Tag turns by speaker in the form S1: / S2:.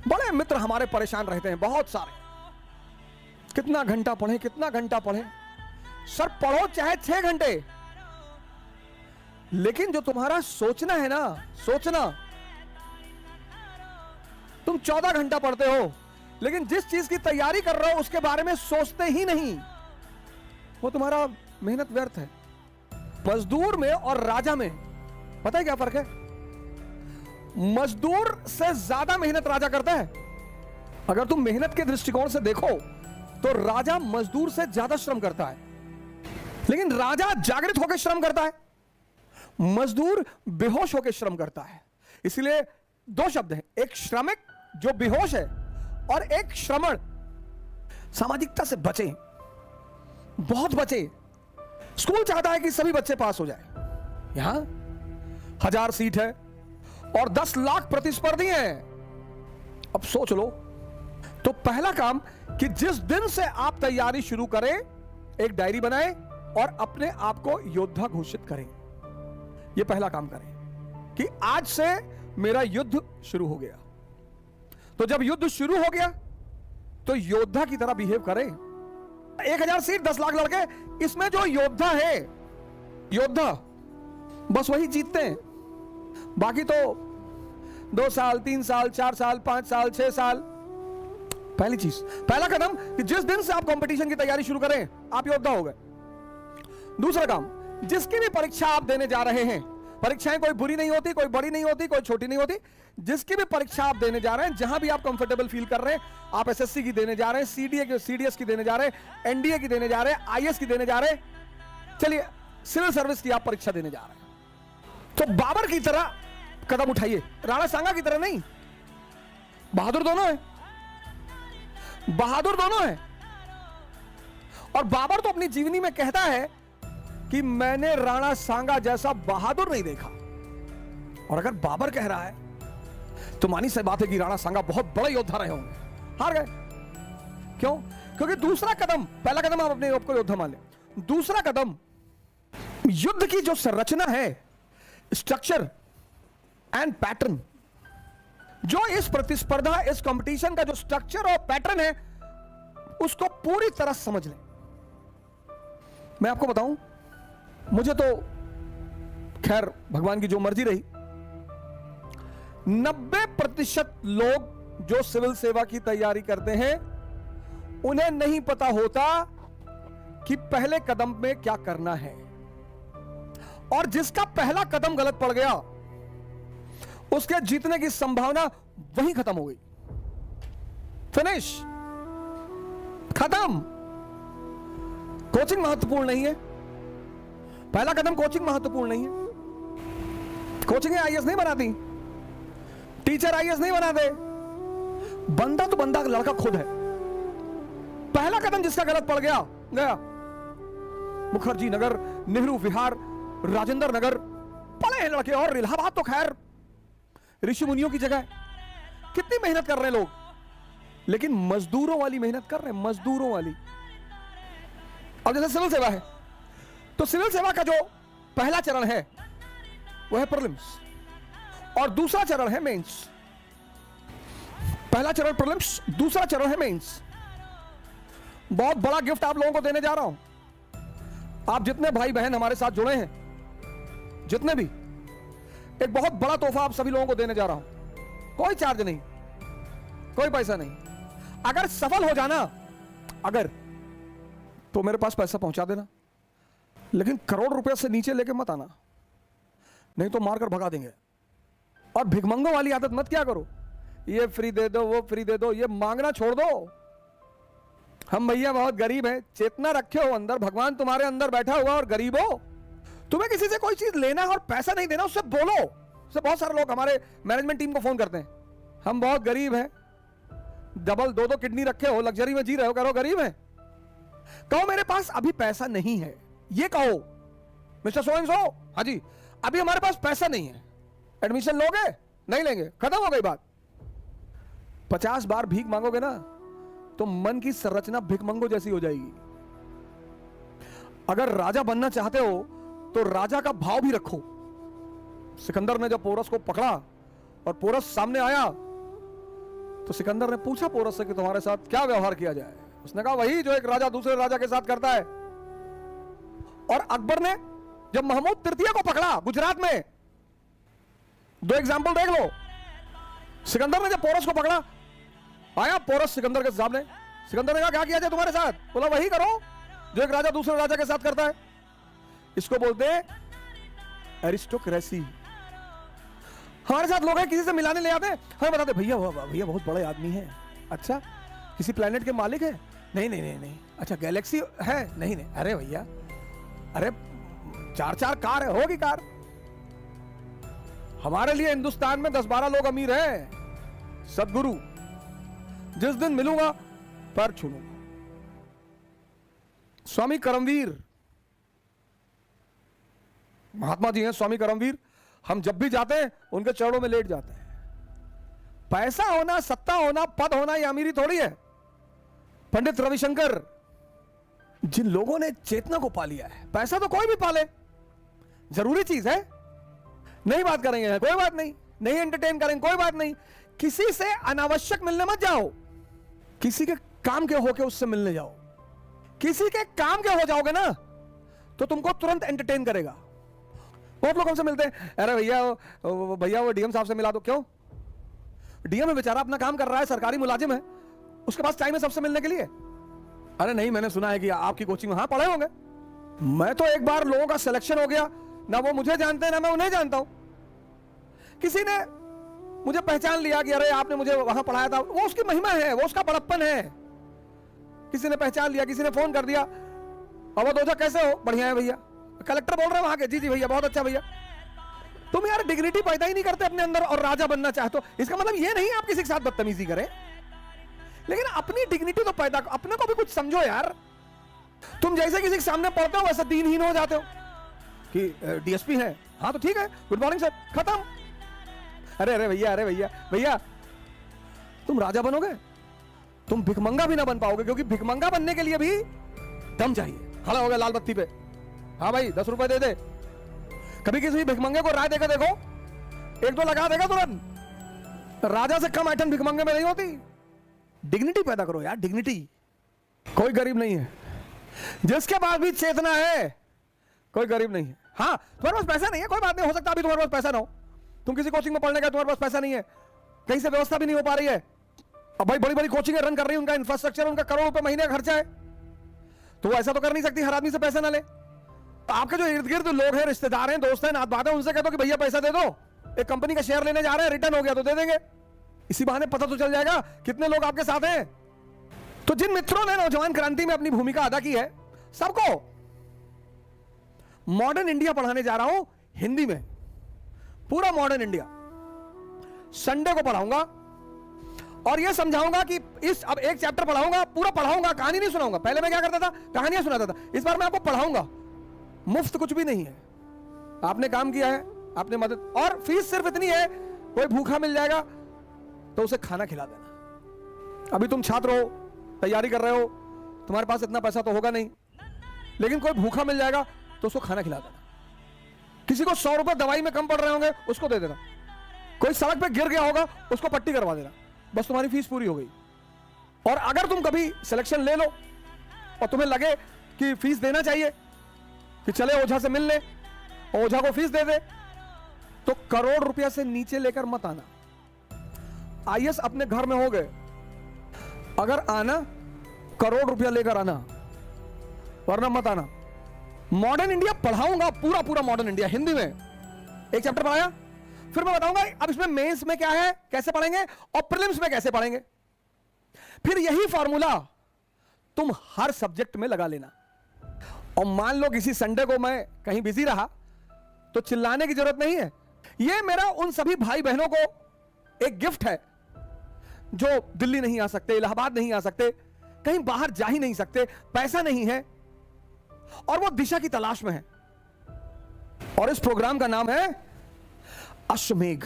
S1: बड़े मित्र हमारे परेशान रहते हैं बहुत सारे, कितना घंटा पढ़े कितना घंटा पढ़े। सर पढ़ो चाहे 6 घंटे, लेकिन जो तुम्हारा सोचना है ना, सोचना, तुम 14 घंटा पढ़ते हो लेकिन जिस चीज की तैयारी कर रहे हो उसके बारे में सोचते ही नहीं, वो तुम्हारा मेहनत व्यर्थ है। मजदूर में और राजा में पता है क्या फर्क है? मजदूर से ज्यादा मेहनत राजा करता है। अगर तुम मेहनत के दृष्टिकोण से देखो तो राजा मजदूर से ज्यादा श्रम करता है, लेकिन राजा जागृत होकर श्रम करता है, मजदूर बेहोश होकर श्रम करता है। इसलिए 2 शब्द हैं, एक श्रमिक जो बेहोश है और एक श्रमण। सामाजिकता से बचे, बहुत बचे। स्कूल चाहता है कि सभी बच्चे पास हो जाए। यहां 1000 सीट है और 10 लाख प्रतिस्पर्धी हैं। अब सोच लो, तो पहला काम कि जिस दिन से आप तैयारी शुरू करें, एक डायरी बनाएं और अपने आप को योद्धा घोषित करें। यह पहला काम करें कि आज से मेरा युद्ध शुरू हो गया। तो जब युद्ध शुरू हो गया तो योद्धा की तरह बिहेव करें। 1000 सीट 10 लाख लड़के, इसमें जो योद्धा है, योद्धा बस वही जीतते हैं। बाकी तो 2 साल 3 साल 4 साल 5 साल 6 साल। पहली चीज, पहला कदम कि जिस दिन से आप कंपटीशन की तैयारी शुरू करें आप योद्धा हो गए। दूसरा काम, जिसकी भी परीक्षा आप देने जा रहे हैं, परीक्षाएं कोई बुरी नहीं होती, कोई बड़ी नहीं होती, कोई छोटी नहीं होती, जिसकी भी परीक्षा आप देने जा रहे हैं, जहां भी आप कंफर्टेबल फील कर रहे हैं, आप एसएससी की देने जा रहे हैं, सीडीएस की देने जा रहे हैं, एनडीए की देने जा रहे हैं, आईएएस की देने जा रहे हैं, चलिए सिविल सर्विस की आप परीक्षा देने जा रहे हैं, तो बाबर की तरह कदम उठाइए, राणा सांगा की तरह नहीं। बहादुर दोनों है, बहादुर दोनों है। और बाबर तो अपनी जीवनी में कहता है कि मैंने राणा सांगा जैसा बहादुर नहीं देखा। और अगर बाबर कह रहा है तो मानी से बात है कि राणा सांगा बहुत बड़े योद्धा रहे होंगे, हार गए। क्यों? क्योंकि दूसरा कदम, पहला कदम आप अपने आप को योद्धा मान लें, दूसरा कदम युद्ध की जो संरचना है, स्ट्रक्चर एंड पैटर्न, जो इस प्रतिस्पर्धा, इस कंपटीशन का जो स्ट्रक्चर और पैटर्न है, उसको पूरी तरह समझ लें। मैं आपको बताऊं, मुझे तो खैर भगवान की जो मर्जी रही, 90% लोग जो सिविल सेवा की तैयारी करते हैं उन्हें नहीं पता होता कि पहले कदम में क्या करना है। और जिसका पहला कदम गलत पड़ गया उसके जीतने की संभावना वहीं खत्म हो गई। फिनिश, खत्म। कोचिंग महत्वपूर्ण नहीं है, पहला कदम कोचिंग महत्वपूर्ण नहीं है। कोचिंग आईएएस नहीं बनाती, टीचर आईएएस नहीं बनाते, बंदा तो बंदा लड़का खुद है। पहला कदम जिसका गलत पड़ गया, गया। मुखर्जी नगर, नेहरू विहार, राजेंद्र नगर पड़े हैं लड़के। और इलाहाबाद तो खैर ऋषि मुनियों की जगह। कितनी मेहनत कर रहे हैं लोग, लेकिन मजदूरों वाली मेहनत कर रहे हैं, मजदूरों वाली। अब जैसे सिविल सेवा है, तो सिविल सेवा का जो पहला चरण है वो है प्रीलिम्स और दूसरा चरण है मेंस। पहला चरण प्रीलिम्स, दूसरा चरण है मेंस। बहुत बड़ा गिफ्ट आप लोगों को देने जा रहा हूं। आप जितने भाई बहन हमारे साथ जुड़े हैं, जितने भी, एक बहुत बड़ा तोहफा आप सभी लोगों को देने जा रहा हूं। कोई चार्ज नहीं, कोई पैसा नहीं। अगर सफल हो जाना, अगर, तो मेरे पास पैसा पहुंचा देना, लेकिन करोड़ रुपए से नीचे लेके मत आना, नहीं तो मारकर भगा देंगे। और भिखमंगों वाली आदत मत क्या करो, ये फ्री दे दो, वो फ्री दे दो, ये मांगना छोड़ दो। हम भैया बहुत गरीब हैं, चेतना रखे हो अंदर, भगवान तुम्हारे अंदर बैठा हुआ और गरीब हो। तुम्हें किसी से कोई चीज लेना है और पैसा नहीं देना, उससे बोलो। उससे बहुत सारे लोग हमारे मैनेजमेंट टीम को फोन करते हैं, हम बहुत गरीब हैं, डबल 2-2 किडनी रखे हो, लग्जरी में जी रहे हो, करो गरीब है। कहो मेरे पास अभी पैसा नहीं है, ये कहो मिस्टर सो एंड सो, हाँ जी अभी हमारे पास पैसा नहीं है, एडमिशन लोगे? नहीं लेंगे, खत्म हो गई बात। 50 बार भीख मांगोगे ना तो मन की संरचना भिखमंगो जैसी हो जाएगी। अगर राजा बनना चाहते हो तो राजा का भाव भी रखो। सिकंदर ने जब पोरस को पकड़ा और पोरस सामने आया तो सिकंदर ने पूछा पोरस से कि तुम्हारे साथ क्या व्यवहार किया जाए। उसने कहा वही जो एक राजा दूसरे राजा के साथ करता है। और अकबर ने जब महमूद तृतीय को पकड़ा गुजरात में, दो एग्जाम्पल देख लो। सिकंदर ने जब पोरस को पकड़ा, आया पोरस सिकंदर के सामने, सिकंदर ने कहा क्या किया जाए तुम्हारे साथ? बोला वही करो जो एक राजा दूसरे राजा के साथ करता है। इसको बोलते हैं एरिस्टोक्रेसी। हमारे साथ लोग हैं किसी से मिलाने ले आते हैं, हमें बताते भैया भैया बहुत बड़े आदमी है। अच्छा किसी प्लेनेट के मालिक है? नहीं नहीं नहीं नहीं। अच्छा गैलेक्सी है? नहीं नहीं। अरे भैया अरे 4 कार है, होगी कार। हमारे लिए हिंदुस्तान में 10-12 लोग अमीर हैं। सदगुरु जिस दिन मिलूंगा पैर छूलूंगा। स्वामी करमवीर महात्मा जी हैं, स्वामी करमवीर। हम जब भी जाते हैं उनके चरणों में लेट जाते हैं। पैसा होना, सत्ता होना, पद होना ये अमीरी थोड़ी है। पंडित रविशंकर, जिन लोगों ने चेतना को पा लिया है, पैसा तो कोई भी पाले, जरूरी चीज है, नहीं बात करेंगे कोई बात नहीं, नहीं एंटरटेन करेंगे कोई बात नहीं। किसी से अनावश्यक मिलने मत जाओ, किसी के काम के होके उससे मिलने जाओ। किसी के काम के हो जाओगे ना तो तुमको तुरंत एंटरटेन करेगा। बहुत लोग हमसे मिलते हैं, अरे भैया वो डीएम साहब से मिला दो। क्यों? डीएम है बेचारा, अपना काम कर रहा है, सरकारी मुलाजिम है, उसके पास टाइम है सबसे मिलने के लिए। अरे नहीं, मैंने सुना है कि आपकी कोचिंग में, हाँ पढ़े होंगे। मैं तो एक बार लोगों का सिलेक्शन हो गया, ना वो मुझे जानते हैं ना मैं उन्हें जानता हूं। किसी ने मुझे पहचान लिया कि अरे आपने मुझे वहां पढ़ाया था, वो उसकी महिमा है, वो उसका बड़प्पन है। किसी ने पहचान लिया, किसी ने फोन कर दिया, अवध ओझा कैसे हो? बढ़िया है भैया। कलेक्टर बोल रहे हैं वहां के, जी जी भैया बहुत अच्छा भैया। तुम यार डिग्निटी पैदा ही नहीं करते अपने अंदर और राजा बनना चाहते हो। इसका मतलब ये नहीं आप किसी के साथ बदतमीजी करें, लेकिन अपनी डिग्निटी तो पैदा, अपने को भी कुछ समझो यार। तुम जैसे किसी के सामने पढ़ते हो वैसे दीनहीन हो जाते हो कि डीएसपी है, हाँ तो ठीक है, गुड मॉर्निंग सर, खत्म। अरे अरे भैया, अरे भैया भैया, तुम राजा बनोगे, तुम भिखमंगा भी ना बन पाओगे, क्योंकि भिखमंगा बनने के लिए भी दम चाहिए। खड़ा हो गया लाल बत्ती पे, हाँ भाई 10 रुपए दे दे। कभी किसी भिखमंगे को राय देकर देखो, 1-2 लगा देगा तुरंत। राजा से कम आइटम भिखमंगे में नहीं होती। डिग्निटी पैदा करो यार, डिग्निटी। कोई गरीब नहीं है, जिसके पास भी चेतना है कोई गरीब नहीं है। हाँ तुम्हारे पास पैसा नहीं है, कोई बात नहीं, हो सकता अभी तुम्हारे पास पैसा ना हो, तुम किसी कोचिंग में पढ़ने गए, तुम्हारे पास पैसा नहीं है, कहीं से व्यवस्था भी नहीं हो पा रही है। अब भाई बड़ी बड़ी कोचिंग रन कर रही है, उनका इंफ्रास्ट्रक्चर, उनका करोड़ रुपए महीने का खर्चा है, तो वो ऐसा तो कर नहीं सकती हर आदमी से पैसा ना ले। तो आपके जो इर्द गिर्द लोग हैं, रिश्तेदार हैं, दोस्त हैं, नात बात है, उनसे कह दो कि भैया पैसा दे दो, एक कंपनी का शेयर लेने जा रहे हैं, रिटर्न हो गया तो दे देंगे। इसी बहाने पता तो चल जाएगा कितने लोग आपके साथ हैं। तो जिन मित्रों ने नौजवान क्रांति में अपनी भूमिका अदा की है, सबको मॉडर्न इंडिया पढ़ाने जा रहा हूं हिंदी में, पूरा मॉडर्न इंडिया। संडे को पढ़ाऊंगा और यह समझाऊंगा कि अब एक चैप्टर पढ़ाऊंगा, पूरा पढ़ाऊंगा, कहानी नहीं सुनाऊंगा। पहले मैं क्या करता था, कहानियां सुनाता था, इस बार मैं आपको पढ़ाऊंगा। मुफ्त कुछ भी नहीं है, आपने काम किया है, आपने मदद, और फीस सिर्फ इतनी है, कोई भूखा मिल जाएगा तो उसे खाना खिला देना। अभी तुम छात्र हो, तैयारी कर रहे हो, तुम्हारे पास इतना पैसा तो होगा नहीं, लेकिन कोई भूखा मिल जाएगा तो उसको खाना खिला देना। किसी को 100 रुपए दवाई में कम पड़ रहे होंगे, उसको दे देना। कोई सड़क पे गिर गया होगा, उसको पट्टी करवा देना, बस तुम्हारी फीस पूरी हो गई। और अगर तुम कभी सिलेक्शन ले लो और तुम्हें लगे कि फीस देना चाहिए, कि चले ओझा से मिल ले, ओझा को फीस दे दे, तो करोड़ रुपया से नीचे लेकर मत आना। आईएएस अपने घर में हो गए, अगर आना करोड़ रुपया लेकर आना, वरना मत आना। मॉडर्न इंडिया पढ़ाऊंगा, पूरा पूरा मॉडर्न इंडिया हिंदी में। एक चैप्टर पढ़ाया, फिर मैं बताऊंगा अब इसमें मेंस में क्या है, कैसे पढ़ेंगे, और प्रीलिम्स में कैसे पढ़ेंगे। फिर यही फॉर्मूला तुम हर सब्जेक्ट में लगा लेना। और मान लो किसी संडे को मैं कहीं बिजी रहा तो चिल्लाने की जरूरत नहीं है। यह मेरा उन सभी भाई बहनों को एक गिफ्ट है जो दिल्ली नहीं आ सकते, इलाहाबाद नहीं आ सकते, कहीं बाहर जा ही नहीं सकते, पैसा नहीं है और वो दिशा की तलाश में है। और इस प्रोग्राम का नाम है अश्वमेघ।